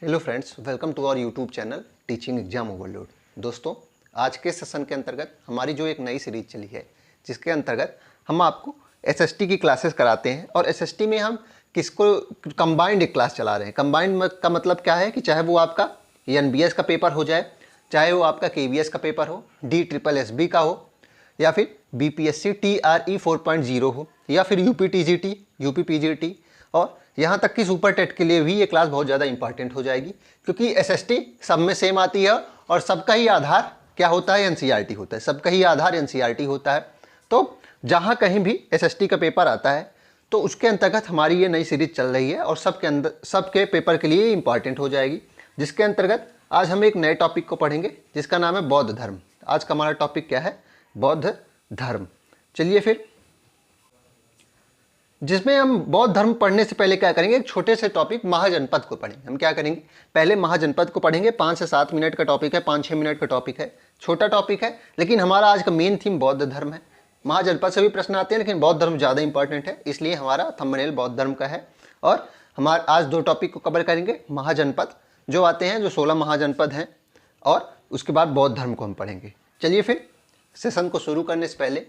Hello friends, welcome to our YouTube channel teaching exam overload. दोस्तों, आज के session के अंतर्गत हमारी जो एक नई सीरीज चली है, जिसके अंतर्गत हम आपको एसएसटी की क्लासेस कराते हैं। और एसएसटी में हम किसको कंबाइंड एक क्लास चला रहे हैं। कंबाइंड का मतलब क्या है कि चाहे वो आपका एनबीएस का पेपर हो जाए, चाहे वो आपका केवीएस का पेपर हो, DSSB का हो, या फिर बीपीएससी TRE 4.0 हो, या फिर यूपीटीजीटी, यूपीपीजीटी, और यहाँ तक कि सुपर टेट के लिए भी ये क्लास बहुत ज़्यादा इंपॉर्टेंट हो जाएगी। क्योंकि एसएसटी सब में सेम आती है और सबका ही आधार क्या होता है, एनसीईआरटी होता है। सबका ही आधार एनसीईआरटी होता है। तो जहाँ कहीं भी एसएसटी का पेपर आता है तो उसके अंतर्गत हमारी ये नई सीरीज चल रही है और सबके पेपर के लिए इंपॉर्टेंट हो जाएगी। जिसके अंतर्गत आज हम एक नए टॉपिक को पढ़ेंगे जिसका नाम है बौद्ध धर्म। आज का हमारा टॉपिक क्या है? बौद्ध धर्म। चलिए फिर, जिसमें हम बौद्ध धर्म पढ़ने से पहले क्या करेंगे, एक छोटे से टॉपिक महाजनपद को पढ़ेंगे। हम क्या करेंगे, पहले महाजनपद को पढ़ेंगे। 5 से 7 मिनट का टॉपिक है, 5-6 मिनट का टॉपिक है, छोटा टॉपिक है, लेकिन हमारा आज का मेन थीम बौद्ध धर्म है। महाजनपद से भी प्रश्न आते हैं, लेकिन बौद्ध धर्म ज़्यादा इंपॉर्टेंट है, इसलिए हमारा थंबनेल बौद्ध धर्म का है। और हमारा आज 2 टॉपिक को कवर करेंगे। महाजनपद जो आते हैं, जो 16 महाजनपद हैं, और उसके बाद बौद्ध धर्म को हम पढ़ेंगे। चलिए फिर, सेशन को शुरू करने से पहले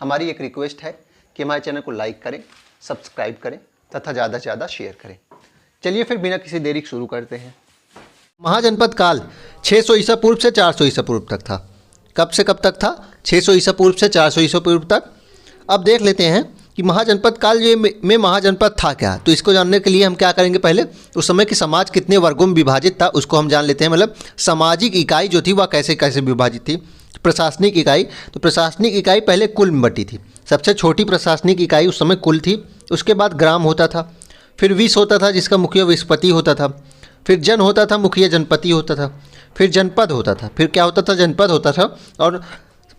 हमारी एक रिक्वेस्ट है कि हमारे चैनल को लाइक करें, सब्सक्राइब करें तथा ज़्यादा से ज़्यादा शेयर करें। चलिए फिर बिना किसी देरी के शुरू करते हैं। महाजनपद काल 600 ईसा पूर्व से 400 ईसा पूर्व तक था। कब से कब तक था? 600 ईसा पूर्व से 400 ईसा पूर्व तक। अब देख लेते हैं कि महाजनपद काल में महाजनपद था क्या। तो इसको जानने के लिए हम क्या करेंगे, पहले उस समय की समाज कितने वर्गों में विभाजित था उसको हम जान लेते हैं। मतलब सामाजिक इकाई जो थी वह कैसे कैसे विभाजित थी। प्रशासनिक इकाई, तो प्रशासनिक इकाई पहले कुल में बटी थी। सबसे छोटी प्रशासनिक इकाई उस समय कुल थी। उसके बाद ग्राम होता था, फिर विस होता था जिसका मुखिया विसपति होता था, फिर जन होता था, मुखिया जनपति होता था, फिर जनपद होता था, फिर क्या होता था, जनपद होता था। और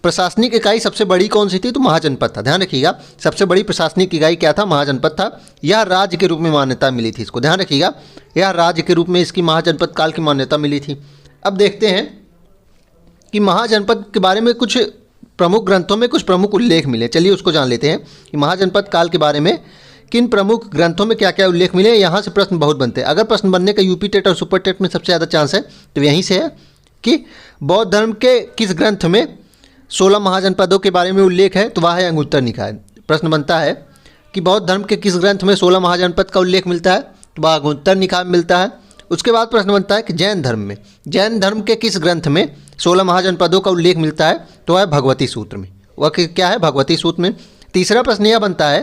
प्रशासनिक इकाई सबसे बड़ी कौन सी थी? तो महाजनपद था। ध्यान रखिएगा, सबसे बड़ी प्रशासनिक इकाई क्या था? महाजनपद था। यह राज्य के रूप में मान्यता मिली थी इसको। ध्यान रखिएगा, यह राज्य के रूप में इसकी महाजनपद काल की मान्यता मिली थी। अब देखते हैं कि महाजनपद के बारे में कुछ प्रमुख ग्रंथों में कुछ प्रमुख उल्लेख मिले। चलिए उसको जान लेते हैं कि महाजनपद काल के बारे में किन प्रमुख ग्रंथों में क्या क्या उल्लेख मिले। यहाँ से प्रश्न बहुत बनते हैं। अगर प्रश्न बनने का यूपी टेट और सुपर टेट में सबसे ज़्यादा चांस है तो यहीं से है कि बौद्ध धर्म के किस ग्रंथ में 16 महाजनपदों के बारे में उल्लेख है, तो वह है अंगुत्तर निकाय। प्रश्न बनता है कि बौद्ध धर्म के किस ग्रंथ में 16 महाजनपद का उल्लेख मिलता है, तो वह अंगुत्तर निकाय में मिलता है। उसके बाद प्रश्न बनता है कि जैन धर्म के किस ग्रंथ में 16 महाजनपदों का उल्लेख मिलता है, तो वह भगवती सूत्र में। वह क्या है? भगवती सूत्र में। तीसरा प्रश्न यह बनता है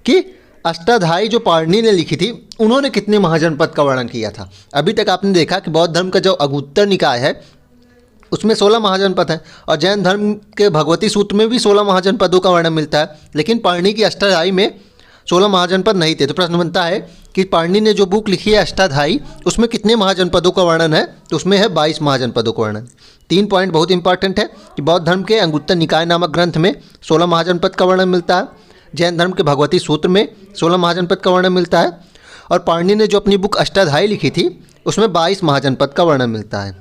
कि अष्टाध्यायी जो पाणिनि ने लिखी थी, उन्होंने कितने महाजनपद का वर्णन किया था। अभी तक आपने देखा कि बौद्ध धर्म का जो अंगुत्तर निकाय है उसमें 16 महाजनपद हैं, और जैन धर्म के भगवती सूत्र में भी 16 महाजनपदों का वर्णन मिलता है, लेकिन पाणिनि की अष्टाध्यायी में 16 महाजनपद नहीं थे। तो प्रश्न बनता है कि पाणिनि ने जो बुक लिखी है अष्टाध्यायी, उसमें कितने महाजनपदों का वर्णन है, तो उसमें है 22 महाजनपदों का वर्णन। 3 पॉइंट बहुत इंपॉर्टेंट है कि बौद्ध धर्म के अंगुत्तर निकाय नामक ग्रंथ में 16 महाजनपद का वर्णन मिलता है, जैन धर्म के भगवती सूत्र में 16 महाजनपद का वर्णन मिलता है, और पाणिनि ने जो अपनी बुक अष्टाध्यायी लिखी थी उसमें 22 महाजनपद का वर्णन मिलता है।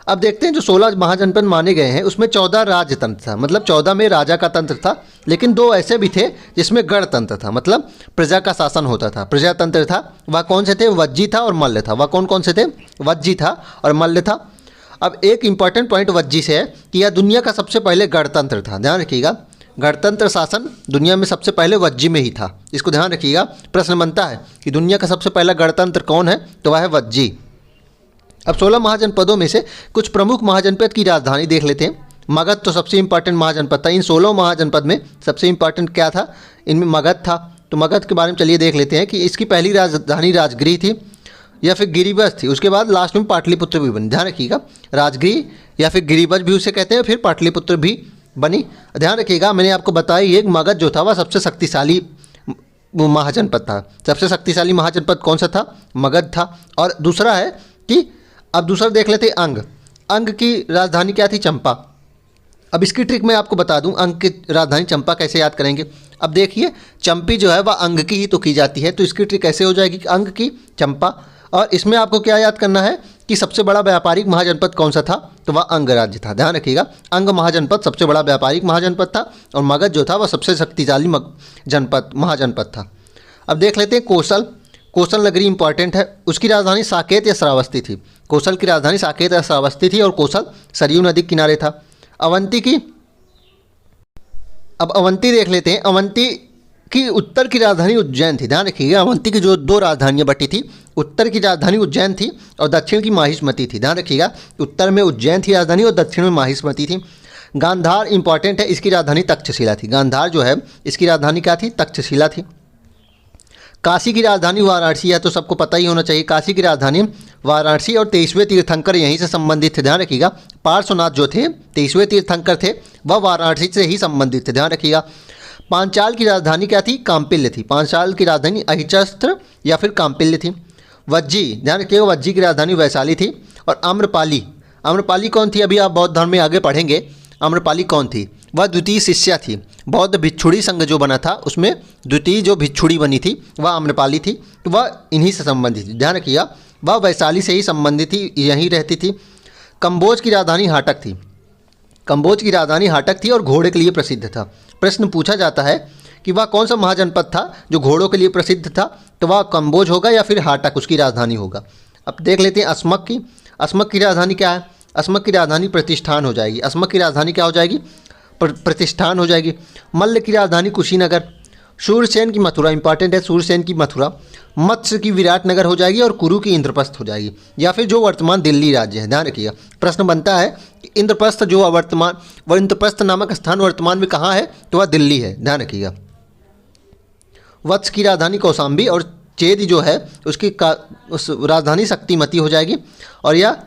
अब देखते हैं जो 16 महाजनपद माने गए हैं उसमें 14 राजतंत्र था, मतलब 14 में राजा का तंत्र था, लेकिन 2 ऐसे भी थे जिसमें गणतंत्र था, मतलब प्रजा का शासन होता था, प्रजातंत्र था। वह कौन से थे? वज्जी था और मल्ल था। वह कौन कौन से थे? वज्जी था और मल्ल था। अब एक इंपॉर्टेंट पॉइंट वज्जी से है कि यह दुनिया का सबसे पहले गणतंत्र था। ध्यान रखिएगा, गणतंत्र शासन दुनिया में सबसे पहले वज्जी में ही था। इसको ध्यान रखिएगा। प्रश्न बनता है कि दुनिया का सबसे पहला गणतंत्र कौन है, तो वह है वज्जी। अब 16 महाजनपदों में से कुछ प्रमुख महाजनपद की राजधानी देख लेते हैं। मगध तो सबसे इंपॉर्टेंट महाजनपद था। इन 16 महाजनपद में सबसे इंपॉर्टेंट क्या था? इनमें मगध था। तो मगध के बारे में चलिए देख लेते हैं कि इसकी पहली राजधानी राजगृह थी या फिर गिरिवज थी। उसके बाद लास्ट में पाटलिपुत्र भी बनी। ध्यान रखिएगा, राजगृह या फिर गिरिवज भी उसे कहते हैं, फिर पाटलिपुत्र भी बनी। ध्यान रखिएगा, मैंने आपको बताया ये मगध जो था वह सबसे शक्तिशाली महाजनपद था। सबसे शक्तिशाली महाजनपद कौन सा था? मगध था। और दूसरा है कि अब दूसरा देख लेते हैं अंग की राजधानी क्या थी? चंपा। अब इसकी ट्रिक मैं आपको बता दूं, अंग की राजधानी चंपा कैसे याद करेंगे। अब देखिए, चंपी जो है वह अंग की ही तो की जाती है, तो इसकी ट्रिक कैसे हो जाएगी? अंग की चंपा। और इसमें आपको क्या याद करना है कि सबसे बड़ा व्यापारिक महाजनपद कौन सा था, तो वह अंग राज्य था। ध्यान रखिएगा, अंग महाजनपद सबसे बड़ा व्यापारिक महाजनपद था, और मगध जो था वह सबसे शक्तिशाली महाजनपद था। अब देख लेते हैं कौशल। कोसल नगरी इंपॉर्टेंट है, उसकी राजधानी साकेत या श्रावस्ती थी। कोसल की राजधानी साकेत या श्रावस्ती थी और कोसल सरयू नदी के किनारे था। अवंती की, अब अवंती देख लेते हैं। अवंती की उत्तर की राजधानी उज्जैन थी। ध्यान रखिएगा, अवंती की जो दो राजधानियाँ बटी थी, उत्तर की राजधानी उज्जैन थी और दक्षिण की माहिष्मती थी। ध्यान रखिएगा, उत्तर में उज्जैन थी राजधानी और दक्षिण में माहिष्मती थी। गांधार इंपॉर्टेंट है, इसकी राजधानी तक्षशिला थी। गांधार जो है इसकी राजधानी क्या थी? तक्षशिला थी। काशी की राजधानी वाराणसी है, तो सबको पता ही होना चाहिए। काशी की राजधानी वाराणसी और 23वें तीर्थंकर यहीं से संबंधित थे। ध्यान रखिएगा, पार्श्वनाथ जो थे 23वें तीर्थंकर थे, वह वाराणसी से ही संबंधित थे। ध्यान रखिएगा। पांचाल की राजधानी क्या थी? काम्पिल्य थी। पांचाल की राजधानी अहिचस्त्र या फिर काम्पिल्य थी। वज्जी, ध्यान रखिएगा, वज्जी की राजधानी वैशाली थी। और आम्रपाली, आम्रपाली कौन थी? अभी आप बौद्ध धर्म में आगे पढ़ेंगे। आम्रपाली कौन थी? वह द्वितीय शिष्या थी। बौद्ध भिक्षुड़ी संघ जो बना था उसमें द्वितीय जो भिक्षुड़ी बनी थी वह आम्रपाली थी, तो वह इन्हीं से संबंधित थी। ध्यान रखिएगा, वह वैशाली से ही संबंधित थी, यहीं रहती थी। कंबोज की राजधानी हाटक थी। कंबोज की राजधानी हाटक थी और घोड़े के लिए प्रसिद्ध था। प्रश्न पूछा जाता है कि वह कौन सा महाजनपद था जो घोड़ों के लिए प्रसिद्ध था, तो वह कंबोज होगा या फिर हाटक उसकी राजधानी होगा। अब देख लेते हैं अस्मक की। अस्मक की राजधानी क्या है? अस्मक की राजधानी प्रतिष्ठान हो जाएगी। अस्मक की राजधानी क्या हो जाएगी? प्रतिष्ठान हो जाएगी। मल्ल की राजधानी कुशीनगर। सूर्यसेन की मथुरा इंपॉर्टेंट है, सूर्यसेन की मथुरा। मत्स्य की विराटनगर हो जाएगी और कुरु की इंद्रप्रस्थ हो जाएगी, या फिर जो वर्तमान दिल्ली राज्य है। ध्यान रखिएगा, प्रश्न बनता है कि इंद्रप्रस्थ जो वर्तमान, वह इंद्रप्रस्थ नामक स्थान वर्तमान में कहाँ है, तो वह दिल्ली है। ध्यान रखिएगा। वत्स की राजधानी कौशाम्बी और चेद जो है उसकी उस राजधानी शक्तिमती हो जाएगी, और यह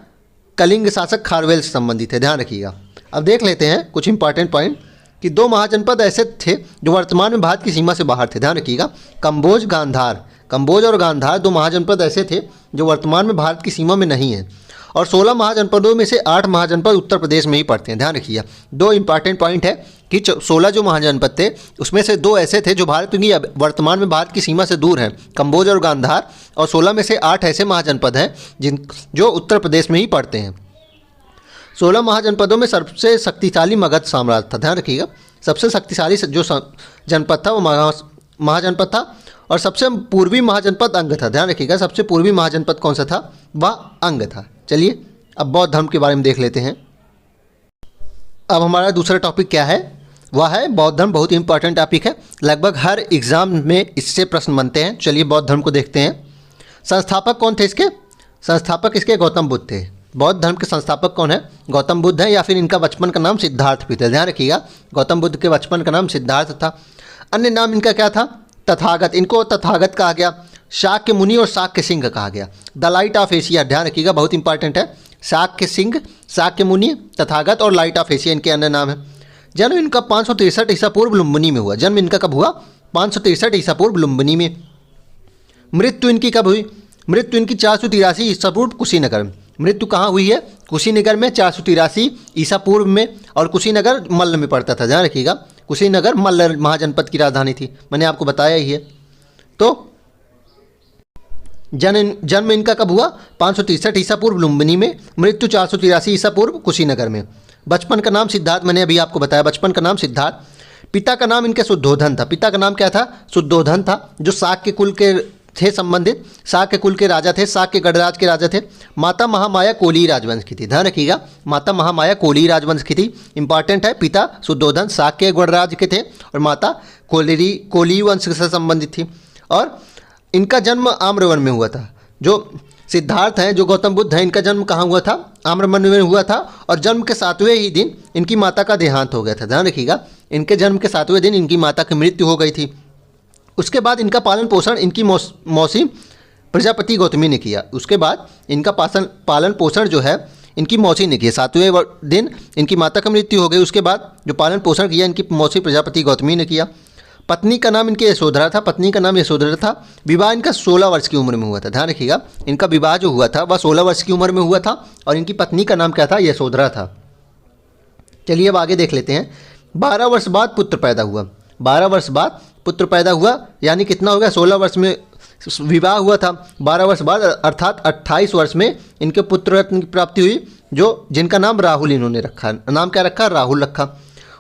कलिंग शासक खारवेल से संबंधित है। ध्यान रखिएगा। अब देख लेते हैं कुछ इंपॉर्टेंट पॉइंट कि दो महाजनपद ऐसे थे जो वर्तमान में भारत की सीमा से बाहर थे। ध्यान रखिएगा, कंबोज गांधार, कंबोज और गांधार दो महाजनपद ऐसे थे जो वर्तमान में भारत की सीमा में नहीं है। और 16 महाजनपदों में से 8 महाजनपद उत्तर प्रदेश में ही पड़ते हैं। ध्यान रखिएगा, दो इंपॉर्टेंट पॉइंट है कि 16 जो महाजनपद थे उसमें से 2 ऐसे थे जो भारत की वर्तमान में भारत की सीमा से दूर हैं, कंबोज और गांधार, और 16 में से 8 ऐसे महाजनपद हैं जो उत्तर प्रदेश में ही पड़ते हैं। 16 महाजनपदों में सबसे शक्तिशाली मगध साम्राज्य था। ध्यान रखिएगा, सबसे शक्तिशाली जो जनपद था वो महाजनपद था, और सबसे पूर्वी महाजनपद अंग था। ध्यान रखिएगा, सबसे पूर्वी महाजनपद कौन सा था? वह अंग था। चलिए अब बौद्ध धर्म के बारे में देख लेते हैं। अब हमारा दूसरा टॉपिक क्या है? वह है बौद्ध धर्म। बहुत ही इंपॉर्टेंट टॉपिक है, लगभग हर एग्जाम में इससे प्रश्न बनते हैं। चलिए बौद्ध धर्म को देखते हैं। संस्थापक कौन थे इसके? संस्थापक इसके गौतम बुद्ध थे। बौद्ध धर्म के संस्थापक कौन है? गौतम बुद्ध है, या फिर इनका बचपन का नाम सिद्धार्थ भी था। ध्यान रखिएगा, गौतम बुद्ध के बचपन का नाम सिद्धार्थ था। अन्य नाम इनका क्या था? तथागत, इनको तथागत कहा गया। शाक्य मुनि और शाक्य सिंह कहा गया। द लाइट ऑफ एशिया, ध्यान रखिएगा, बहुत इंपॉर्टेंट है। शाक्य सिंह, शाक्य मुनि, तथागत और लाइट ऑफ एशिया इनके अन्य नाम है। जन्म इनका 563 ईसा पूर्व लुम्बिनी में हुआ। जन्म इनका कब हुआ? 563 ईसा पूर्व लुम्बिनी में। मृत्यु इनकी कब हुई? मृत्यु इनकी 483 ईसा पूर्व कुशीनगर में। मृत्यु कहाँ हुई है? कुशीनगर में 483 ईसा पूर्व में, और कुशीनगर मल्ल में पड़ता था। ध्यान रखिएगा, कुशीनगर मल्ल महाजनपद की राजधानी थी, मैंने आपको बताया ही है। तो जन्म इनका कब हुआ? 563 ईसा पूर्व लुम्बिनी में, मृत्यु 483 ईसा पूर्व कुशीनगर में। बचपन का नाम सिद्धार्थ, मैंने अभी आपको बताया, बचपन का नाम सिद्धार्थ। पिता का नाम इनके शुद्धोधन था। पिता का नाम क्या था? शुद्धोधन था, जो शाक्य कुल के थे संबंधित, शाक्य कुल के राजा थे, शाक्य गणराज के राजा थे। माता महामाया कोली राजवंश की थी। ध्यान रखिएगा, माता महामाया कोली राजवंश की थी। इंपॉर्टेंट है, पिता शुद्धोधन शाक्य गणराज के थे और माता कोली वंश से संबंधित थी। और इनका जन्म आम्रवन में हुआ था। जो सिद्धार्थ हैं, जो गौतम बुद्ध हैं, इनका जन्म कहाँ हुआ था? आम्रवन में हुआ था, और जन्म के 7वें ही दिन इनकी माता का देहांत हो गया था। ध्यान रखिएगा, इनके जन्म के 7वें दिन इनकी माता की मृत्यु हो गई थी। उसके बाद इनका पालन पोषण इनकी मौसी प्रजापति गौतमी ने किया। उसके बाद इनका पालन पोषण जो है इनकी मौसी ने किया। 7वें दिन इनकी माता की मृत्यु हो गई, उसके बाद जो पालन पोषण किया इनकी मौसी प्रजापति गौतमी ने किया। पत्नी का नाम इनके यशोधरा था। पत्नी का नाम यशोधरा था। विवाह इनका 16 वर्ष की उम्र में हुआ था। ध्यान रखिएगा, इनका विवाह जो हुआ था वह 16 वर्ष की उम्र में हुआ था, और इनकी पत्नी का नाम क्या था? यशोधरा था। चलिए अब आगे देख लेते हैं। 12 वर्ष बाद पुत्र पैदा हुआ। 12 वर्ष बाद पुत्र पैदा हुआ, यानी कितना हो गया? 16 वर्ष में विवाह हुआ था, 12 वर्ष बाद अर्थात 28 वर्ष में इनके पुत्र रत्न की प्राप्ति हुई, जो जिनका नाम राहुल इन्होंने रखा। नाम क्या रखा? राहुल रखा।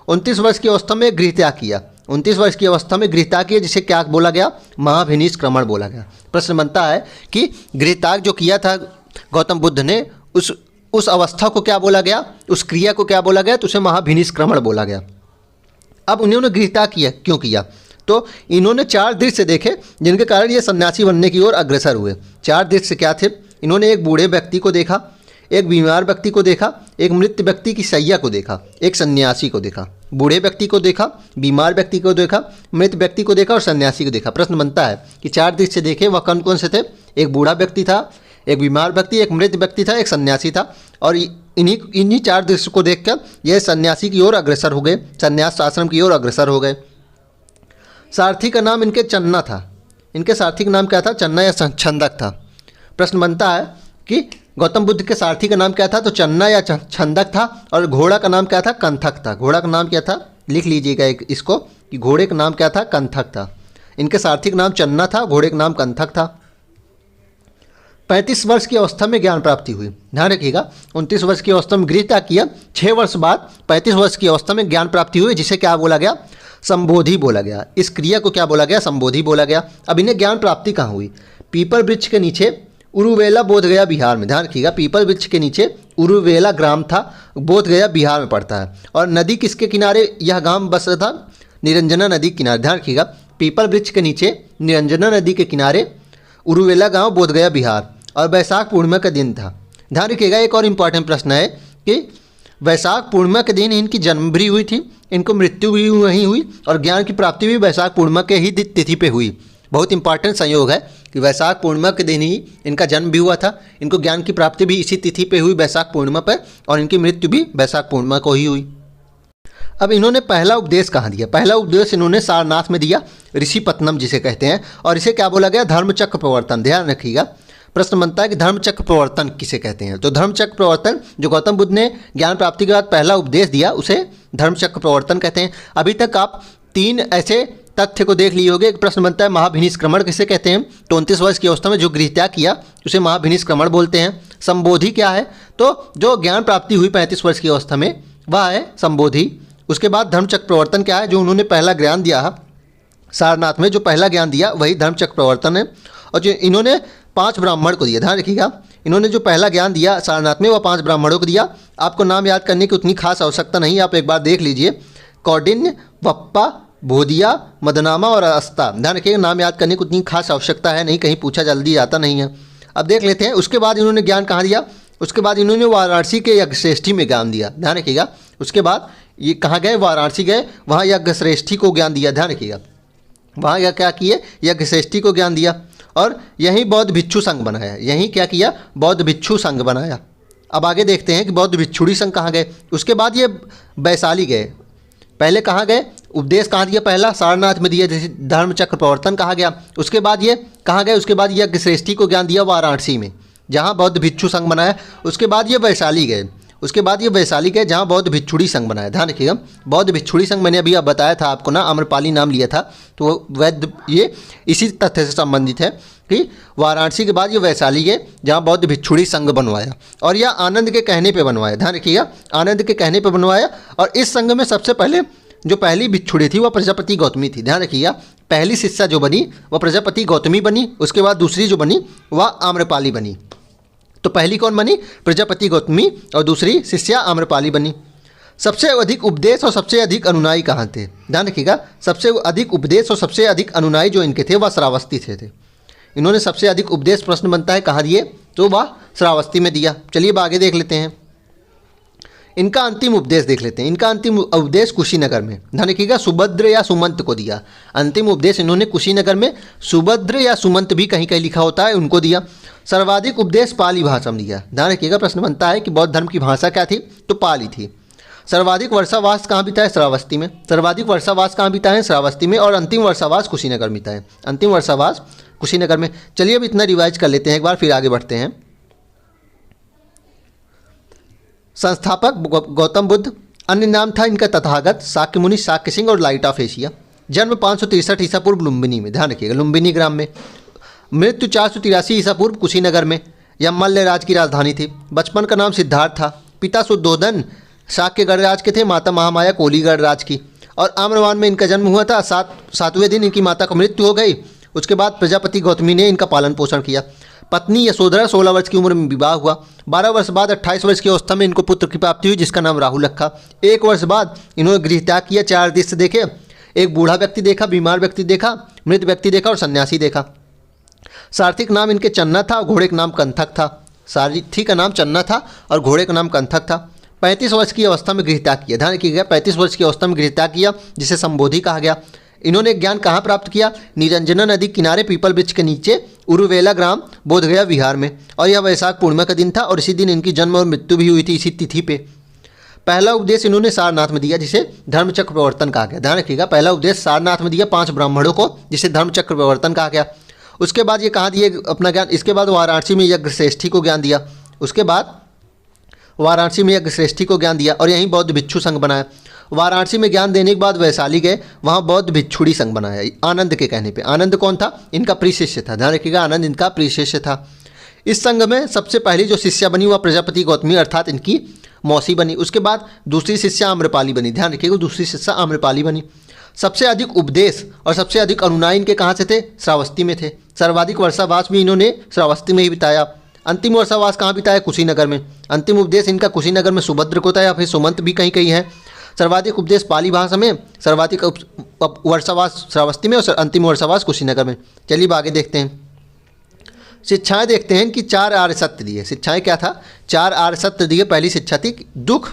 29 वर्ष की अवस्था में गृह त्याग किया। 29 वर्ष की अवस्था में गृहत्याग किया, जिसे क्या बोला गया, महाभिनिष्क्रमण बोला गया। प्रश्न बनता है कि गृहत्याग जो किया था गौतम बुद्ध ने, उस अवस्था को क्या बोला गया, उस क्रिया को क्या बोला गया, तो उसे महाभिनिष्क्रमण बोला गया। अब उन्होंने गृहत्याग किया, क्यों किया, तो इन्होंने 4 दृश्य देखे जिनके कारण ये सन्यासी बनने की ओर अग्रसर हुए। 4 दृश्य क्या थे, इन्होंने एक बूढ़े व्यक्ति को देखा, एक बीमार व्यक्ति को देखा, एक मृत व्यक्ति की शैया को देखा, एक सन्यासी को देखा। बूढ़े व्यक्ति को देखा, बीमार व्यक्ति को देखा, मृत व्यक्ति को देखा और सन्यासी को देखा। प्रश्न बनता है कि 4 दृश्य देखे वह कौन कौन से थे, एक बूढ़ा व्यक्ति था, एक बीमार व्यक्ति, एक मृत व्यक्ति था, एक सन्यासी था, और इन्हीं 4 दृश्य को देखकर यह सन्यासी की ओर अग्रसर हो गए, सन्यास आश्रम की ओर अग्रसर हो गए। सारथी का नाम इनके चन्ना था। इनके सारथी का नाम क्या था, चन्ना या छंदक था। प्रश्न बनता है कि गौतम बुद्ध के सारथी का नाम क्या था, तो चन्ना या छंदक था, और घोड़ा का नाम क्या था, कंथक था। घोड़ा का नाम क्या था, लिख लीजिएगा इसको कि घोड़े का नाम क्या था, कंथक था। इनके सारथी का नाम चन्ना था, घोड़े का नाम कंथक था। 35 वर्ष की अवस्था में ज्ञान प्राप्ति हुई। ध्यान रखिएगा, 29 वर्ष की अवस्था में गृहत्याग किया, 6 वर्ष बाद 35 वर्ष की अवस्था में ज्ञान प्राप्ति हुई, जिसे क्या बोला गया, संबोधि बोला गया। इस क्रिया को क्या बोला गया, संबोधि बोला गया। अब इन्हें ज्ञान प्राप्ति कहाँ हुई, पीपल वृक्ष के नीचे, उरुवेला बोधगया बिहार में। ध्यान रखिएगा, पीपल वृक्ष के नीचे उरुवेला ग्राम था, बोधगया बिहार में पड़ता है। और नदी किसके किनारे यह गांव बसा था, निरंजना नदी के किनारे। ध्यान रखिएगा, पीपल वृक्ष के नीचे निरंजना नदी के किनारे उरुवेला गांव, बोधगया बिहार, और वैशाख पूर्णिमा का दिन था। ध्यान रखिएगा, एक और इम्पॉर्टेंट प्रश्न है कि वैशाख पूर्णिमा के दिन इनकी जन्म भी हुई थी, इनको मृत्यु भी वहीं हुई, और ज्ञान की प्राप्ति भी वैशाख पूर्णिमा के ही तिथि पे हुई। बहुत इंपॉर्टेंट संयोग है कि वैशाख पूर्णिमा के दिन ही इनका जन्म भी हुआ था, इनको ज्ञान की प्राप्ति भी इसी तिथि पे हुई, वैशाख पूर्णिमा पर, और इनकी मृत्यु भी वैशाख पूर्णिमा को ही हुई। अब इन्होंने पहला उपदेश कहाँ दिया, पहला उपदेश इन्होंने सारनाथ में दिया, ऋषिपत्नम जिसे कहते हैं, और इसे क्या बोला गया, धर्मचक्र प्रवर्तन। ध्यान रखिएगा, प्रश्न बनता है कि धर्मचक्र प्रवर्तन किसे कहते हैं, तो धर्मचक्र प्रवर्तन जो गौतम बुद्ध ने ज्ञान प्राप्ति के बाद पहला उपदेश दिया, उसे धर्मचक्र प्रवर्तन कहते हैं। अभी तक आप 3 ऐसे तथ्य को देख लिए होंगे। एक प्रश्न बनता है महाभिनिष्क्रमण किसे कहते हैं, तो 29 वर्ष की अवस्था में जो गृहत्याग किया उसे महाभिनिष्क्रमण बोलते हैं। संबोधि क्या है, तो जो ज्ञान प्राप्ति हुई 35 वर्ष की अवस्था में वह है संबोधि। उसके बाद धर्मचक्र प्रवर्तन क्या है, जो उन्होंने पहला ज्ञान दिया सारनाथ में, जो पहला ज्ञान दिया वही धर्मचक्र प्रवर्तन है। और जो इन्होंने 5 ब्राह्मण को दिया, ध्यान रखिएगा, इन्होंने जो पहला ज्ञान दिया सारनाथ में वह 5 ब्राह्मणों को दिया। आपको नाम याद करने की उतनी खास आवश्यकता नहीं है, आप एक बार देख लीजिए, कौंडिन्य, वप्पा, बोधिया, मदनामा और अस्ता। ध्यान रखिएगा, नाम याद करने की उतनी खास आवश्यकता है नहीं, कहीं पूछा जल्दी आता नहीं है। अब देख लेते हैं उसके बाद इन्होंने ज्ञान कहाँ दिया, उसके बाद इन्होंने वाराणसी के यज्ञश्रेष्ठी में ज्ञान दिया। ध्यान रखिएगा, उसके बाद ये कहाँ गए, वाराणसी गए, वहाँ यज्ञश्रेष्ठी को ज्ञान दिया। ध्यान रखिएगा, वहाँ यह क्या किए, यज्ञश्रेष्ठी को ज्ञान दिया, और यहीं बौद्ध भिक्षु संघ बनाया। यहीं क्या किया, बौद्ध भिक्षु संघ बनाया। अब आगे देखते हैं कि बौद्ध भिक्षुड़ी संघ कहाँ गए। उसके बाद ये वैशाली गए। पहले कहाँ गए, उपदेश कहाँ दिया, पहला सारनाथ में दिया, जैसे धर्मचक्र प्रवर्तन कहा गया। उसके बाद ये कहाँ गए, उसके बाद यज्ञश्रेष्ठी को ज्ञान दिया वाराणसी में, जहाँ बौद्ध भिक्षु संघ बनाया। उसके बाद ये वैशाली गए, उसके बाद ये वैशाली गए जहाँ बौद्ध भिक्षुड़ी संघ बनाया। ध्यान रखिएगा, बौद्ध भिक्षुड़ी संघ मैंने अभी बताया था आपको ना, आम्रपाली नाम लिया था, तो वैद्य ये इसी तथ्य से संबंधित है कि वाराणसी के बाद ये वैशाली गए जहाँ बौद्ध भिक्षुड़ी संघ बनवाया, और यह आनंद के कहने पे बनवाया। ध्यान रखिएगा, आनंद के कहने पे बनवाया। और इस संघ में सबसे पहले जो पहली भिक्षुड़ी थी वह प्रजापति गौतमी थी। ध्यान रखिएगा, पहली शिष्या जो बनी वह प्रजापति गौतमी बनी, उसके बाद दूसरी जो बनी वह आम्रपाली बनी। तो पहली कौन बनी, प्रजापति गौतमी, और दूसरी शिष्या आम्रपाली बनी। सबसे अधिक उपदेश और सबसे अधिक अनुनायी कहाँ थे, ध्यान रखिएगा, सबसे अधिक उपदेश और सबसे अधिक अनुनायी जो इनके थे वह श्रावस्ती थे। इन्होंने सबसे अधिक उपदेश, प्रश्न बनता है कहाँ दिए, तो वह श्रावस्ती में दिया। चलिए अब आगे देख लेते हैं, इनका अंतिम उपदेश देख लेते हैं। इनका अंतिम उपदेश कुशीनगर में, ध्यान रखिएगा, सुभद्र या सुमंत को दिया। अंतिम उपदेश इन्होंने कुशीनगर में, सुभद्र या सुमंत भी कहीं कहीं लिखा होता है, उनको दिया। सर्वाधिक उपदेश पाली भाषा में दिया। ध्यान रखिएगा, प्रश्न बनता है कि बौद्ध धर्म की भाषा क्या थी, तो पाली थी। सर्वाधिक वर्षावास कहाँ बिताए, श्रावस्ती में। सर्वाधिक वर्षावास कहाँ बिताए, श्रावस्ती में। और अंतिम वर्षावास कुशीनगर में बिताए, अंतिम वर्षावास कुशीनगर में। चलिए अब इतना रिवाइज कर लेते हैं एक बार, फिर आगे बढ़ते हैं। संस्थापक गौतम बुद्ध, अन्य नाम था इनका तथागत, शाक्य मुनि, शाक्य सिंह और लाइट ऑफ एशिया। जन्म 563 ईसा पूर्व लुम्बिनी में, ध्यान रखिएगा, लुम्बिनी ग्राम में। मृत्यु 483 ईसा पूर्व कुशीनगर में, यह मल्ल राज की राजधानी थी। बचपन का नाम सिद्धार्थ था। पिता शुद्धोधन शाक्य गणराज के थे, माता महामाया कोली गणराज की। और आम्रवान में इनका जन्म हुआ था। सातवें दिन इनकी माता की मृत्यु हो गई। उसके बाद प्रजापति गौतमी ने इनका पालन पोषण किया। पत्नी यशोधरा 16 वर्ष की उम्र में विवाह हुआ। 12 वर्ष बाद 28 वर्ष की अवस्था में इनको पुत्र की प्राप्ति हुई जिसका नाम राहुल रखा। 1 वर्ष बाद इन्होंने गृह त्याग किया। 4 दृश्य देखे, एक बूढ़ा व्यक्ति देखा, बीमार व्यक्ति देखा, मृत व्यक्ति देखा और सन्यासी देखा। सारथी का नाम इनके चन्ना था और घोड़े का नाम कंथक था। सारथी का नाम चन्ना था और घोड़े का नाम कंथक था। 35 वर्ष की अवस्था में गृह त्याग किया। ध्यान रखिएगा, 35 वर्ष की अवस्था में गृह त्याग किया जिसे संबोधि कहा गया। इन्होंने ज्ञान कहाँ प्राप्त किया? निरंजना नदी किनारे पीपल वृक्ष के नीचे उरुवेला ग्राम बोधगया विहार में। और यह वैशाख पूर्णिमा का दिन था और इसी दिन इनकी जन्म और मृत्यु भी हुई थी, इसी तिथि पे। पहला उपदेश इन्होंने सारनाथ में दिया जिसे धर्मचक्र प्रवर्तन कहा गया। ध्यान रखिएगा, पहला उपदेश सारनाथ में दिया 5 ब्राह्मणों को जिसे धर्मचक्र प्रवर्तन कहा गया। उसके बाद ये कहाँ दिए अपना ज्ञान? इसके बाद वाराणसी में यज्ञ श्रेष्ठी को ज्ञान दिया। उसके बाद वाराणसी में यज्ञ श्रेष्ठी को ज्ञान दिया और यहीं बौद्ध भिक्षु संघ बनाया। वाराणसी में ज्ञान देने के बाद वैशाली गए, वहाँ बौद्ध भिक्षुड़ी संघ बनाया आनंद के कहने पे। आनंद कौन था? इनका प्रिय शिष्य था। ध्यान रखिएगा, आनंद इनका प्रिय शिष्य था। इस संघ में सबसे पहली जो शिष्या बनी वह प्रजापति गौतमी अर्थात इनकी मौसी बनी। उसके बाद दूसरी शिष्या आम्रपाली बनी। ध्यान रखिएगा, दूसरी शिष्या आम्रपाली बनी। सबसे अधिक उपदेश और सबसे अधिक अनुयायी इनके कहाँ से थे? श्रावस्ती में थे। सर्वाधिक वर्षावास भी इन्होंने श्रावस्ती में ही बिताया। अंतिम वर्षावास कहाँ बिताया? कुशीनगर में। अंतिम उपदेश इनका कुशीनगर में सुभद्र को था या फिर सुमंत भी कहीं कहीं है। सर्वाधिक उपदेश पाली भाषा में, सर्वाधिक वर्षावास श्रावस्ती में और अंतिम वर्षावास कुशीनगर में। चलिए आगे देखते हैं। शिक्षाएं देखते हैं कि 4 आर्य सत्य दिए। शिक्षाएं क्या था? 4 आर्य सत्य दिए। पहली शिक्षा थी दुख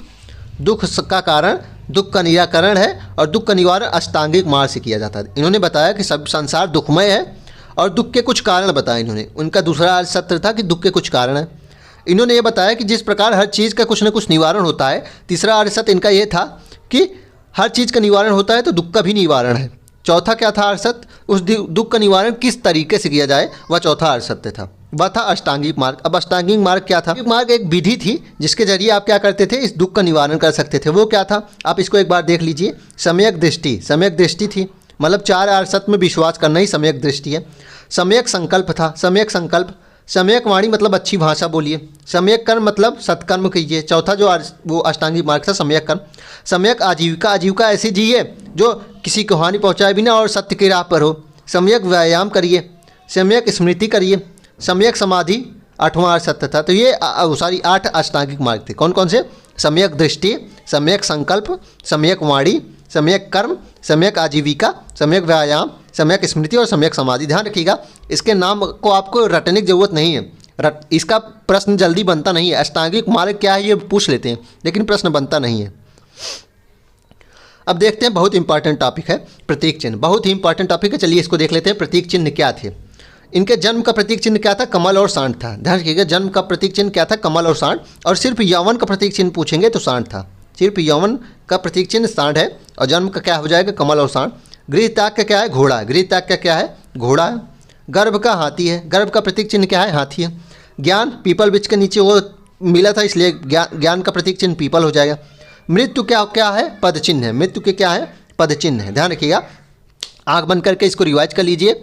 का कारण दुख का निराकरण है और दुख का निवारण अष्टांगिक मार्ग से किया जाता है। इन्होंने बताया कि सब संसार दुखमय है और दुख के कुछ कारण बताए इन्होंने। उनका दूसरा आर्य सत्य था कि दुख के कुछ कारण है। इन्होंने ये बताया कि जिस प्रकार हर चीज़ का कुछ न कुछ निवारण होता है। तीसरा आर्य सत्य इनका ये था कि हर चीज़ का निवारण होता है तो दुख का भी निवारण है। चौथा क्या था आर्य सत्य? उस दुख का निवारण किस तरीके से किया जाए वह चौथा आर्य सत्य था। वह था अष्टांगिक मार्ग। अब अष्टांगिक मार्ग क्या था? मार्ग एक विधि थी जिसके जरिए आप क्या करते थे? इस दुख का निवारण कर सकते थे। वो क्या था? आप इसको एक बार देख लीजिए। सम्यक दृष्टि। सम्यक दृष्टि थी, मतलब 4 आर्य सत्य में विश्वास करना ही सम्यक दृष्टि है। सम्यक संकल्प था। सम्यक संकल्प। सम्यक वाणी मतलब अच्छी भाषा बोलिए। सम्यक कर्म मतलब सत्कर्म कीजिए। चौथा जो वो अष्टांगिक मार्ग था सम्यक कर्म। सम्यक आजीविका। आजीविका ऐसी जिए जो किसी को हानि पहुँचाए बिना और सत्य की राह पर हो। सम्यक व्यायाम करिए। सम्यक स्मृति करिए। सम्यक समाधि 8वां आर्य सत्य था। तो ये 8 अष्टांगिक मार्ग थे। कौन कौन से? सम्यक दृष्टि, सम्यक संकल्प, सम्यक वाणी, सम्यक कर्म, सम्यक आजीविका, सम्यक व्यायाम, सम्यक स्मृति और सम्यक समाधि। ध्यान रखिएगा, इसके नाम को आपको रटने की जरूरत नहीं है। इसका प्रश्न जल्दी बनता नहीं है। अष्टांगिक मार्ग क्या है ये पूछ लेते हैं लेकिन प्रश्न बनता नहीं है। अब देखते हैं, बहुत इंपॉर्टेंट टॉपिक है प्रतीक चिन्ह। बहुत ही इंपॉर्टेंट टॉपिक है। चलिए इसको देख लेते हैं। प्रतीक चिन्ह क्या थे? इनके जन्म का प्रतीक चिन्ह क्या था? कमल और सांड था। ध्यान रखिएगा, जन्म का प्रतीक चिन्ह क्या था? कमल और सांड। और सिर्फ यौवन का प्रतीक चिन्ह पूछेंगे तो सांड था। सिर्फ यौवन का प्रतीक चिन्ह सांड है और जन्म का क्या हो जाएगा? कमल और सांड। गृह त्याग का क्या है? घोड़ा है। गृह त्याग का क्या है? घोड़ा है। गर्भ का हाथी है। गर्भ का प्रतीक चिन्ह क्या है? हाथी है। ज्ञान पीपल वृक्ष के नीचे वो मिला था इसलिए ज्ञान का प्रतीक चिन्ह पीपल हो जाएगा। मृत्यु क्या है? पद चिन्ह है। मृत्यु के क्या है? पद चिन्ह है। ध्यान रखिएगा, आँख बंद करके इसको रिवाइज कर लीजिए।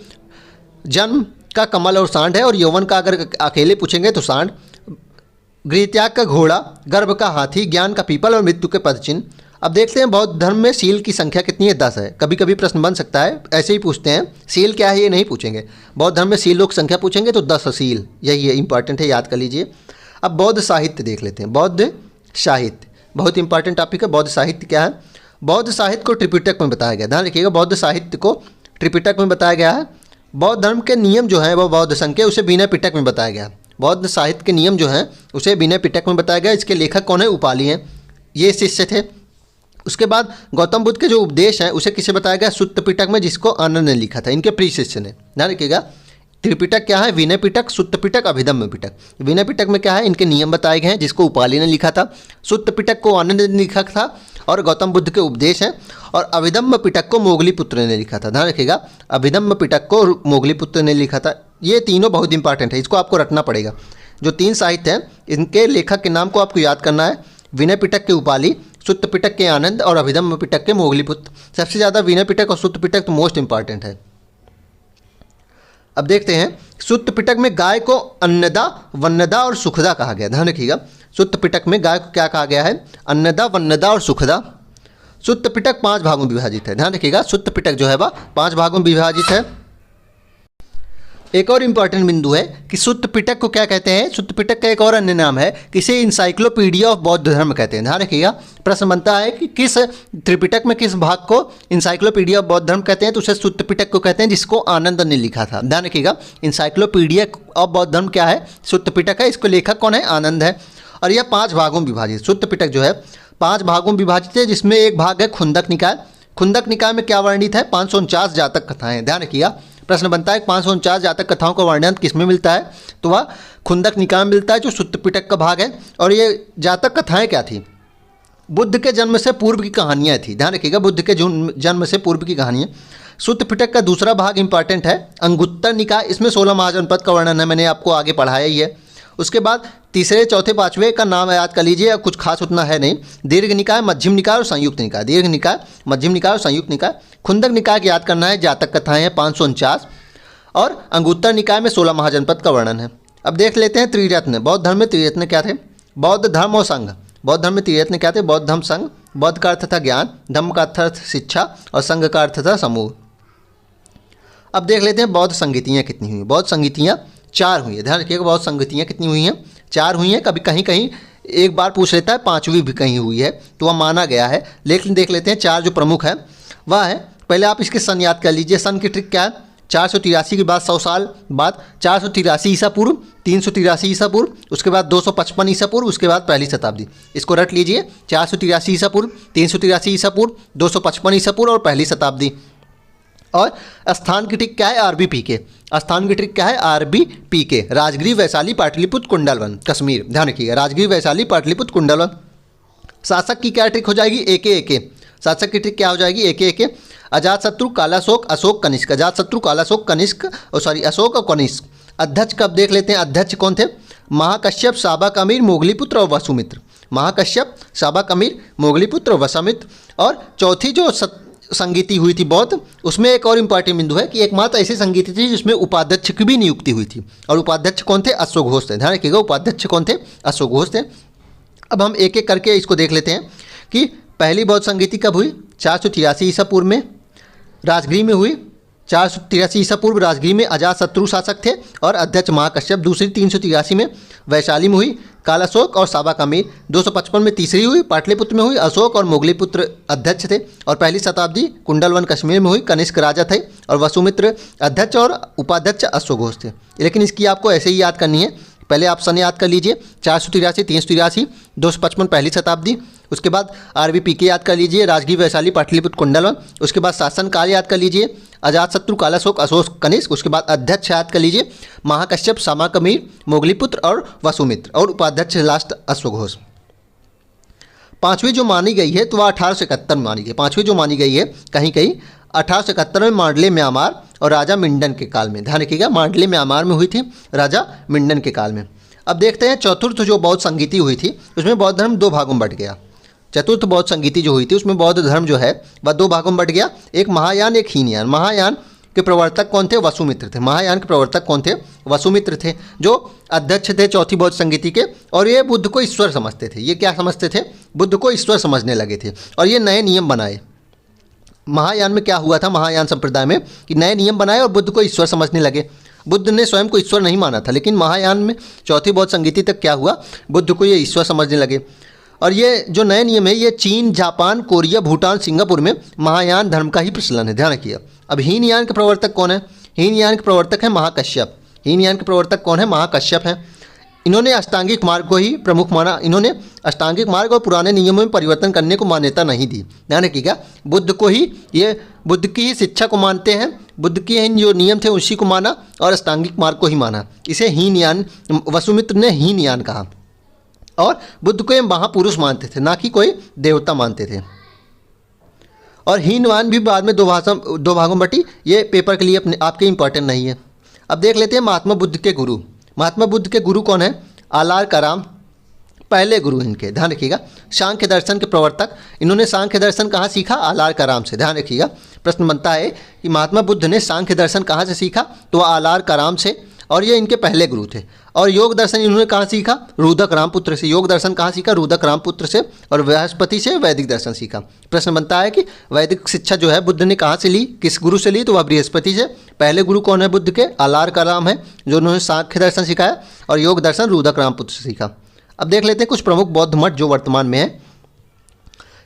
जन्म का कमल और सांड है और यौवन का अगर अकेले पूछेंगे तो सांड। गृह त्याग का घोड़ा, गर्भ का हाथी, ज्ञान का पीपल और मृत्यु के पद चिन्ह। अब देखते हैं बौद्ध धर्म में सील की संख्या कितनी है? 10 है। कभी कभी प्रश्न बन सकता है, ऐसे ही पूछते हैं सील क्या है ये नहीं पूछेंगे। बौद्ध धर्म में सीलों की संख्या पूछेंगे तो 10 सील, यही है, इंपॉर्टेंट है, याद कर लीजिए। अब बौद्ध साहित्य देख लेते हैं। बौद्ध साहित्य बहुत इंपॉर्टेंट टॉपिक है। बौद्ध साहित्य क्या है? बौद्ध साहित्य को त्रिपिटक में बताया गया। ध्यान रखिएगा, बौद्ध साहित्य को त्रिपिटक में बताया गया है। बौद्ध धर्म के नियम जो है वो बौद्ध संघ के उसे विनय पिटक में बताया गया। बौद्ध साहित्य के नियम जो हैं उसे विनय पिटक में बताया गया। इसके लेखक कौन है? उपाली हैं, ये शिष्य थे। उसके बाद गौतम बुद्ध के जो उपदेश हैं उसे किसे बताया गया? सुत्त पिटक में, जिसको आनंद ने लिखा था, इनके प्रिय शिष्य ने। ध्यान रखिएगा, त्रिपिटक क्या है? विनय पिटक, सुत्त पिटक, अभिधम्म पिटक। विनय पिटक में क्या है? इनके नियम बताए गए हैं जिसको उपाली ने लिखा था। सुत्त पिटक को आनंद ने लिखा था और गौतम बुद्ध के उपदेश हैं। और अभिधम्म पिटक को मोगलीपुत्र ने लिखा था। ध्यान रखिएगा, अभिधम्म पिटक को मोगलीपुत्र ने लिखा था। ये तीनों बहुत इंपॉर्टेंट है, इसको आपको रटना पड़ेगा। जो 3 साहित्य हैं इनके लेखक के नाम को आपको याद करना है। विनय पिटक के उपाली, सुत्त पिटक के आनंद और अभिधम्म पिटक के मोगलीपुत्र। सबसे ज़्यादा विनय पिटक और सुत्त पिटक तो मोस्ट इंपॉर्टेंट है। अब देखते हैं, सुत्त पिटक में गाय को अन्नदा, वन्नदा और सुखदा कहा गया। ध्यान रखिएगा, सुत्त पिटक में गाय को क्या कहा गया है? अन्नदा, वन्नदा और सुखदा। सुत्त पिटक 5 भागों में विभाजित है। ध्यान रखिएगा, सुत्त पिटक जो है वह 5 भागों में विभाजित है। एक और इम्पॉर्टेंट बिंदु है कि सुत्त पिटक को क्या कहते हैं। सुत्त पिटक का एक और अन्य नाम है, किसे इंसाइक्लोपीडिया ऑफ बौद्ध धर्म कहते हैं। ध्यान रखिएगा, प्रश्न बनता है कि किस त्रिपिटक में किस भाग को इंसाइक्लोपीडिया ऑफ बौद्ध धर्म कहते हैं, तो उसे सुत्त पिटक को कहते हैं, जिसको आनंद ने लिखा था। ध्यान रखिएगा, इंसाइक्लोपीडिया ऑफ बौद्ध धर्म क्या है, सुत्त पिटक है, इसको लेखक कौन है, आनंद है। और यह 5 भागों में विभाजित, सुत्त पिटक जो है 5 भागों में विभाजित है, जिसमें एक भाग है खुंदक निकाय। खुंदक निकाय में क्या वर्णित है, 549 जातक कथाएं। ध्यान रखिएगा, प्रश्न बनता है 549 जातक कथाओं का वर्णन किस में मिलता है, तो वह खुंदक निकाय में मिलता है, जो सुत्त पिटक का भाग है। और ये जातक कथाएं क्या थी, बुद्ध के जन्म से पूर्व की कहानियाँ थी। ध्यान रखिएगा, बुद्ध के जन्म से पूर्व की कहानियाँ। सुत्त पिटक का दूसरा भाग इंपॉर्टेंट है, अंगुत्तर निकाय। इसमें 16 महाजनपद का वर्णन है, मैंने आपको आगे पढ़ाया ही है। उसके बाद तीसरे, चौथे, पाँचवें का नाम याद कर लीजिए, कुछ खास उतना है नहीं। दीर्घ निकाय, मध्यम निकाय और संयुक्त निकाय। दीर्घ निकाय, मध्यम निकाय और संयुक्त निकाय। खुंदक निकाय की याद करना है, जातक कथाएं हैं 549, और अंगुत्तर निकाय में 16 महाजनपद का वर्णन है। अब देख लेते हैं त्रिरत्न। बौद्ध धर्म में त्रिरत्न क्या थे, बौद्ध धर्म और संघ। बौद्ध धर्म में त्रिरत्न क्या थे, बौद्ध धर्म संघ। बौद्ध का अर्थ था ज्ञान, धम्म का अर्थ शिक्षा और संघ का अर्थ था समूह। अब देख लेते हैं बौद्ध संगीतियाँ कितनी हुई। बौद्ध संगीतियाँ 4 हुई है। ध्यान रखिएगा, बौद्ध संगीतियाँ कितनी हुई हैं, 4 हुई हैं। कभी कहीं कहीं एक बार पूछ लेता है 5वीं भी कहीं हुई है, तो वह माना गया है। लेकिन देख लेते हैं 4 जो प्रमुख है वह है, पहले आप इसके सन याद कर लीजिए। सन की ट्रिक क्या है, 483 के बाद 100 साल बाद 483 ईसा पूर्व, 383 ईसा पूर्व, उसके बाद 255 ईसा पूर्व, उसके बाद पहली शताब्दी। इसको रट लीजिए, 483 ईसा पूर्व, 383 ईसा पूर्व, 255 ईसा पूर्व और पहली शताब्दी। और स्थान की ट्रिक क्या है, RBPK। स्थान की ट्रिक क्या है, RBPK, राजगृह, वैशाली, पाटलिपुत्र, कुंडलवन, कश्मीर। ध्यान रखिएगा, राजगृह, वैशाली, पाटलिपुत्र, कुंडलवन। शासक की क्या ट्रिक हो जाएगी, AK। शासक की ट्रिक क्या हो जाएगी, AK। अजातशत्रु, कालाशोक, अशोक, कनिष्क। अजातशत्रु, कालाशोक, कनिष्क, अशोक और कनिष्क। अध्यक्ष कब देख लेते हैं, अध्यक्ष कौन थे, महाकश्यप, साबक अमीर, मोगलीपुत्र और वसुमित्र। महाकश्यप, साबक अमीर, मोगलीपुत्र और वसुमित्र। और चौथी जो संगीति हुई थी बौद्ध, उसमें एक और इम्पॉर्टेंट बिंदु है कि एकमात्र ऐसी संगीति थी जिसमें उपाध्यक्ष की भी नियुक्ति हुई थी। और उपाध्यक्ष कौन थे, अश्वघोष थे। ध्यान रखिएगा, उपाध्यक्ष कौन थे, अश्वघोष थे। अब हम एक एक करके इसको देख लेते हैं कि पहली बौद्ध संगीति कब हुई, 483 ईसा पूर्व में राजगृह में हुई। 483 ईसा पूर्व राजगृह में अजातशत्रु शासक थे और अध्यक्ष महाकश्यप। दूसरी 383 में वैशाली में हुई, कालाशोक और साबक अमीर। 255 में तीसरी हुई, पाटलिपुत्र में हुई, अशोक और मोगलीपुत्र अध्यक्ष थे। और पहली शताब्दी कुंडलवन कश्मीर में हुई, कनिष्क राजा थे और वसुमित्र अध्यक्ष और उपाध्यक्ष अश्वघोष थे। लेकिन इसकी आपको ऐसे ही याद करनी है, पहले आप सन याद कर लीजिए, 483, 383, 255 पहली शताब्दी। उसके बाद RBPK याद कर लीजिए, राजगृह, वैशाली, पाटलिपुत्र, कुंडलवन। उसके बाद शासन काल याद कर लीजिए, अजातशत्रु, कालाशोक, अशोक, कनिष्क। उसके बाद अध्यक्ष याद कर लीजिए, महाकश्यप, साबक अमीर, मोगलीपुत्र और वसुमित्र। और उपाध्यक्ष लास्ट अश्वघोष। 5वीं जो मानी गई है तो वह 1871 में मानी गई। 5वीं जो मानी गई है कहीं कहीं 1871 में मांडले म्यांमार और राजा मिंडन के काल में। ध्यान रखिएगा, मांडले म्यांमार में हुई थी, राजा मिंडन के काल में। अब देखते हैं चतुर्थ जो बौद्ध संगीति हुई थी, उसमें बौद्ध धर्म 2 भागों में बंट गया। चतुर्थ बौद्ध संगीति जो हुई थी उसमें बौद्ध धर्म जो है वह 2 भागों में बंट गया, एक महायान, एक हीनयान। महायान के प्रवर्तक कौन थे, वसुमित्र थे। महायान के प्रवर्तक कौन थे, वसुमित्र थे, जो अध्यक्ष थे चौथी बौद्ध संगीति के। और ये बुद्ध को ईश्वर समझते थे। ये क्या समझते थे, बुद्ध को ईश्वर समझने लगे थे और ये नए नियम बनाए। महायान में क्या हुआ था, महायान संप्रदाय में, कि नए नियम बनाए और बुद्ध को ईश्वर समझने लगे। बुद्ध ने स्वयं को ईश्वर नहीं माना था, लेकिन महायान में चौथी बौद्ध संगीति तक क्या हुआ, बुद्ध को ये ईश्वर समझने लगे। और ये जो नए नियम है ये चीन, जापान, कोरिया, भूटान, सिंगापुर में महायान धर्म का ही प्रचलन है। ध्यान रखिए। अब हीनयान के प्रवर्तक कौन है, हीनयान के प्रवर्तक है महाकश्यप। हीनयान के प्रवर्तक कौन है, महाकश्यप हैं। इन्होंने अष्टांगिक मार्ग को ही प्रमुख माना। इन्होंने अष्टांगिक मार्ग और पुराने नियमों में परिवर्तन करने को मान्यता नहीं दी। ध्यान रखिएगा, बुद्ध को ही ये बुद्ध की ही शिक्षा को मानते हैं, बुद्ध के ही जो नियम थे उसी को माना और अष्टांगिक मार्ग को ही माना। इसे हीनयान, वसुमित्र ने हीनयान कहा। और बुद्ध को ये महापुरुष मानते थे, ना कि कोई देवता मानते थे। और हीनयान भी बाद में 2 भागों में बटी। ये पेपर के लिए अपने आपके इंपॉर्टेंट नहीं है। अब देख लेते हैं महात्मा बुद्ध के गुरु। महात्मा बुद्ध के गुरु कौन है, आलार कराम, पहले गुरु इनके। ध्यान रखिएगा, सांख्य दर्शन के प्रवर्तक। इन्होंने सांख्य दर्शन कहाँ सीखा, आलार कराम से। ध्यान रखिएगा, प्रश्न बनता है कि महात्मा बुद्ध ने सांख्य दर्शन कहाँ से सीखा, तो आलार कराम से। और ये इनके पहले गुरु थे। और योग दर्शन इन्होंने कहाँ सीखा? रुद्रक रामपुत्र से। योग दर्शन कहाँ सीखा? रुद्रक रामपुत्र से। और बृहस्पति से वैदिक दर्शन सीखा। प्रश्न बनता है कि वैदिक शिक्षा जो है बुद्ध ने कहाँ से ली, किस गुरु से ली? तो वह बृहस्पति से। पहले गुरु कौन है बुद्ध के? आलार कलाम है, जो उन्होंने सांख्य दर्शन सिखाया। और योग दर्शन रुद्रक रामपुत्र से सीखा। अब देख लेते हैं कुछ प्रमुख बौद्ध मठ जो वर्तमान में है।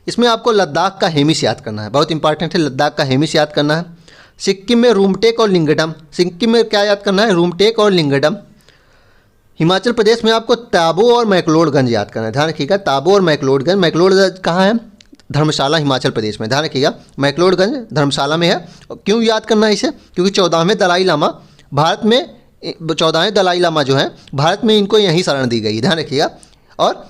इसमें आपको लद्दाख का हेमिस याद करना है, बहुत इंपॉर्टेंट है। लद्दाख का हेमिस याद करना है। सिक्किम में रूमटेक और लिंगडम। सिक्किम में क्या याद करना है? रूमटेक और लिंगडम। हिमाचल प्रदेश में आपको ताबो और मैक्लोडगंज याद करना है, ध्यान रखिएगा। ताबो और मैक्लोडगंज। मैक्लोडगंज कहाँ है? धर्मशाला, हिमाचल प्रदेश में, ध्यान रखिएगा। मैक्लोडगंज धर्मशाला में है। क्यों याद करना है इसे? क्योंकि 14वें दलाई लामा भारत में, 14वें दलाई लामा जो है भारत में, इनको यहीं शरण दी गई, ध्यान रखिएगा। और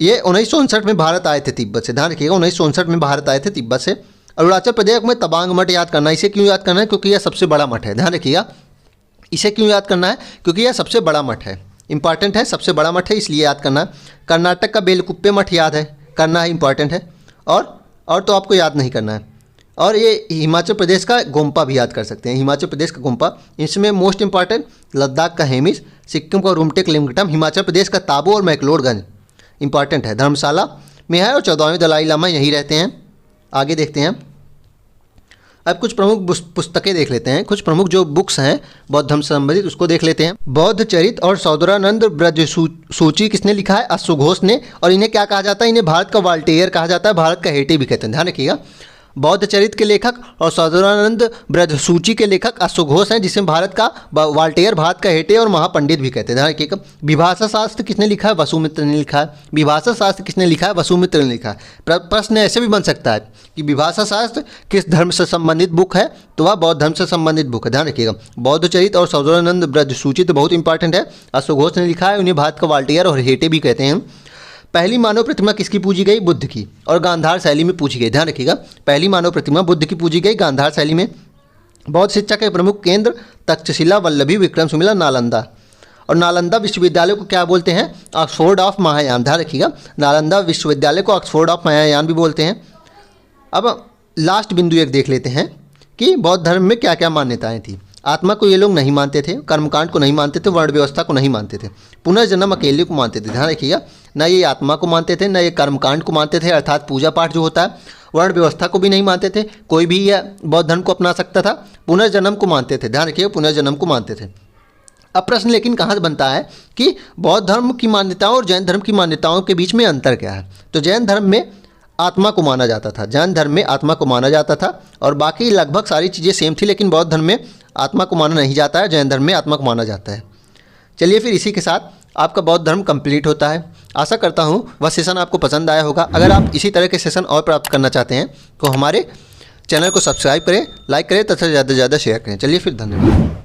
ये 1959 में भारत आए थे तिब्बत से, ध्यान रखिएगा। 1959 में भारत आए थे तिब्बत से। अरुणाचल प्रदेश में तवांग मठ याद करना है। इसे क्यों याद करना है? क्योंकि यह सबसे बड़ा मठ है, ध्यान रखिएगा। इसे क्यों याद करना है? क्योंकि यह सबसे बड़ा मठ है, इंपॉर्टेंट है, सबसे बड़ा मठ है, इसलिए याद करना है। कर्नाटक का बेलकुप्पे मठ याद है करना है, इंपॉर्टेंट है। और तो आपको याद नहीं करना है। और ये हिमाचल प्रदेश का गोम्पा भी याद कर सकते हैं, हिमाचल प्रदेश का गोम्पा। इसमें मोस्ट इंपॉर्टेंट लद्दाख का हेमिस, सिक्किम का रूमटेक लिंगडम, हिमाचल प्रदेश का ताबो और मैक्लोडगंज इंपॉर्टेंट है, धर्मशाला में है। और 14वें दलाई लामा यहीं रहते हैं। आगे देखते हैं। अब कुछ प्रमुख पुस्तकें देख लेते हैं, कुछ प्रमुख जो बुक्स हैं बौद्ध धर्म से संबंधित, उसको देख लेते हैं। बौद्ध चरित और सौदरानंद ब्रज सूची किसने लिखा है? अश्वघोष ने। और इन्हें क्या कहा जाता है? इन्हें भारत का वाल्टेयर कहा जाता है, भारत का हेटे भी कहते हैं, ध्यान रखिएगा। बौद्ध चरित के लेखक और सौदरानंद ब्रज सूची के लेखक अश्वघोष हैं, जिसे भारत का वाल्टेयर, भारत का हेटे और महापंडित भी कहते हैं, ध्यान रखिएगा। विभाषा शास्त्र किसने लिखा है? वसुमित्र ने लिखा है। विभाषा शास्त्र किसने लिखा है? वसुमित्र ने लिखा है। प्रश्न ऐसे भी बन सकता है कि विभाषा शास्त्र किस धर्म से संबंधित बुक है? तो वह बौद्ध धर्म से संबंधित बुक है, ध्यान रखिएगा। बौद्ध चरित और सौदरानंद ब्रज सूची तो बहुत इंपॉर्टेंट है, अश्वघोष ने लिखा है। उन्हें भारत का वाल्टेयर और हेटे भी कहते हैं। पहली मानव प्रतिमा किसकी पूजी गई? बुद्ध की, और गांधार शैली में पूजी गई, ध्यान रखिएगा। पहली मानव प्रतिमा बुद्ध की पूजी गई गांधार शैली में। बौद्ध शिक्षा के प्रमुख केंद्र तक्षशिला, वल्लभी, विक्रमशिला, नालंदा। और नालंदा विश्वविद्यालय को क्या बोलते हैं? ऑक्सफोर्ड ऑफ महायान, ध्यान रखिएगा। नालंदा विश्वविद्यालय को ऑक्सफोर्ड ऑफ महायान भी बोलते हैं। अब लास्ट बिंदु एक देख लेते हैं कि बौद्ध धर्म में क्या क्या मान्यताएं थी। आत्मा को ये लोग नहीं मानते थे, कर्मकांड को नहीं मानते थे, वर्ण व्यवस्था को नहीं मानते थे, पुनर्जन्म अकेले को मानते थे, ध्यान रखिएगा। न ये आत्मा को मानते थे, न ये कर्मकांड को मानते थे, अर्थात पूजा पाठ जो होता है। वर्ण व्यवस्था को भी नहीं मानते थे, कोई भी यह बौद्ध धर्म को अपना सकता था। पुनर्जन्म को मानते थे, ध्यान रखिएगा, पुनर्जन्म को मानते थे। अब प्रश्न लेकिन कहाँ से बनता है कि बौद्ध धर्म की मान्यताओं और जैन धर्म की मान्यताओं के बीच में अंतर क्या है? तो जैन धर्म में आत्मा को माना जाता था, जैन धर्म में आत्मा को माना जाता था, और बाकी लगभग सारी चीज़ें सेम थी। लेकिन बौद्ध धर्म में आत्मा को माना नहीं जाता है, जैन धर्म में आत्मा को माना जाता है। चलिए फिर इसी के साथ आपका बौद्ध धर्म कंप्लीट होता है। आशा करता हूँ वह सेशन आपको पसंद आया होगा। अगर आप इसी तरह के सेशन और प्राप्त करना चाहते हैं तो हमारे चैनल को सब्सक्राइब करें, लाइक करें तथा ज़्यादा से ज़्यादा शेयर करें। चलिए फिर, धन्यवाद।